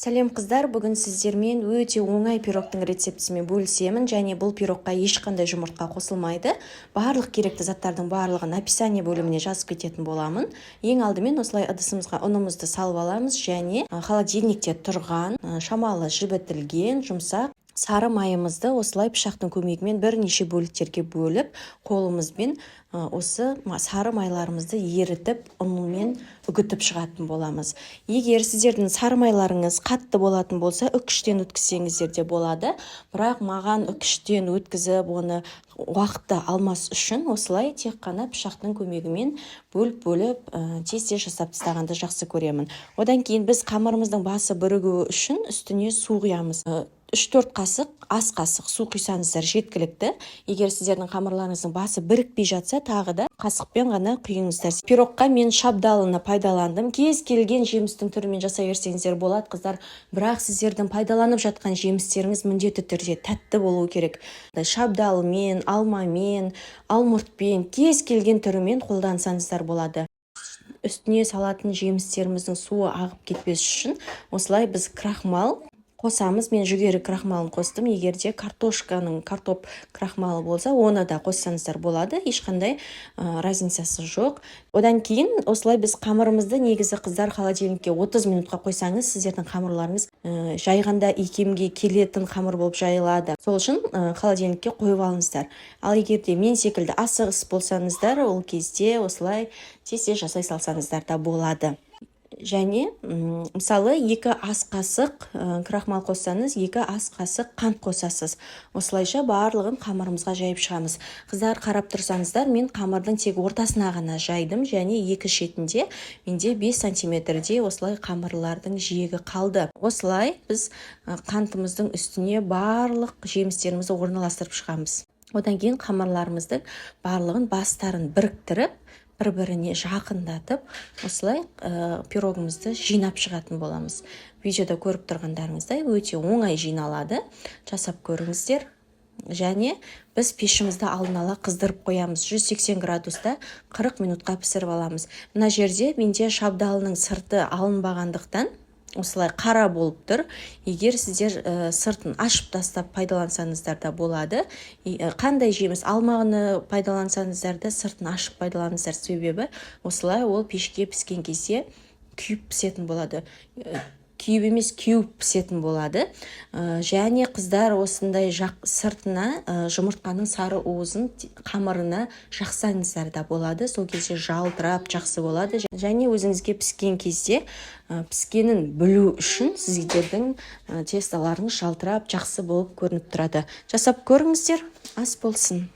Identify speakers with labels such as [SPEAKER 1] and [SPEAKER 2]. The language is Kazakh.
[SPEAKER 1] Сәлем қыздар, бүгін сіздермен өте оңай пирогтың рецептісімен бөлісемін, және бұл пирогқа ешқандай жұмыртқа қосылмайды. Барлық керекті заттардың барлығын описание бөліміне жазып кететін боламын. Ең алдымен осылай ыдысымызға ұнымызды салып аламыз, және холодильникте тұрған шамалы жібітілген жұмсақ сары майымызды осылай пышақтың көмегімен бірнеше бөліктерге бөліп, қолымызбен осы сары майларымызды ерітіп, ұнмен үгітіп шығатын боламыз. Егер сіздердің сары майларыңыз қатты болатын болса, үкіштен өткізсеңіздер де болады. Бірақ маған үкіштен өткізіп, оны уақытты алмас үшін осылай тек қана пышақтың көмегімен бөліп тез-тез жасап тастағанды жақсы көремін. Одан кейін біз қамырымыздың басы бірігуі үшін үстіне су құямыз. 3-4 қасық, ас қасық су құйсаңыздар жеткілікті. Егер сіздердің қамырларыңыздың басы бірікпей жатса, тағы да қасықпен ғана құйыңыздар. Пирогқа мен шабдалыны пайдаландым. Кез келген жемістің түрімен жасай берсеңіздер болады, қыздар. Бірақ сіздердің пайдаланып жатқан жемістеріңіз міндетті түрде тәтті болуы керек. Шабдалымен, алмамен, алмұртпен, кез келген түрімен қолдансаңыздар болады. Үстіне салатын жемістеріміздің суы ағып кетпес үшін осылай біз крахмал қосамыз. Мен жүгері крахмалын қостым. Егерде картоп крахмалы болса, оны да қоссаңыздар болады. Ешқандай разницасы жоқ. Одан кейін осылай біз қамырымызды негізі қыздар холодильникке 30 минутқа қойсаңыз, сіздердің қамырларыңыз жайғанда икемге келетін қамыр болып жайылады. Сол үшін холодильникке қойып алыңыздар. Ал егерде мен секілді асығыс болсаңыздар, ол кезде осылай тез-тез жасай салсаңыздар да болады. Және мысалы 2 ас қасық крахмал қоссаңыз, 2 ас қасық қант қосасыз. Осылайша барлығын қамырымызға жайып шығамыз. Қыздар, қарап тұрсаңыздар, мен қамырдың тек ортасына ғана жайдым, және екі шетінде менде 5 сантиметрде осылай қамырлардың жиегі қалды. Осылай біз қантымыздың үстіне барлық жемістерімізді орналастырып шығамыз. Одан кейін қамырларымыздың барлығын бастарын біріктіріп, бір-біріне жақындатып, осылай пирогымызды жинап шығатын боламыз. Видеода көріп тұрғандарыңыздай өте оңай жиналады. Жасап көріңіздер. Және біз пешімізді алдын ала қыздырып қоямыз. 180 градуста 40 минутқа пісіріп аламыз. Мына жерде менде шабдалының сырты алынбағандықтан осылай қара болып тұр. Егер сіздер сыртын ашып тастап пайдалансаңыздар да болады. Қандай жеміс алмағыны пайдалансаңыздар да сыртын ашып пайдаланыңыздар, себебі осылай ол пешке піскен кезде күйіп пісетін болады. Күйіп емес, кеуіп пісетін болады. Және қыздар осындай сыртына жұмыртқаның сары уызын қамырына жақсаңыздар да болады. Сол кезде жалтырап жақсы болады. Және өзіңізге піскен кезде піскенін білу үшін сіздердің тесталарыңыз жалтырап жақсы болып көрініп тұрады. Жасап көріңіздер, ас болсын.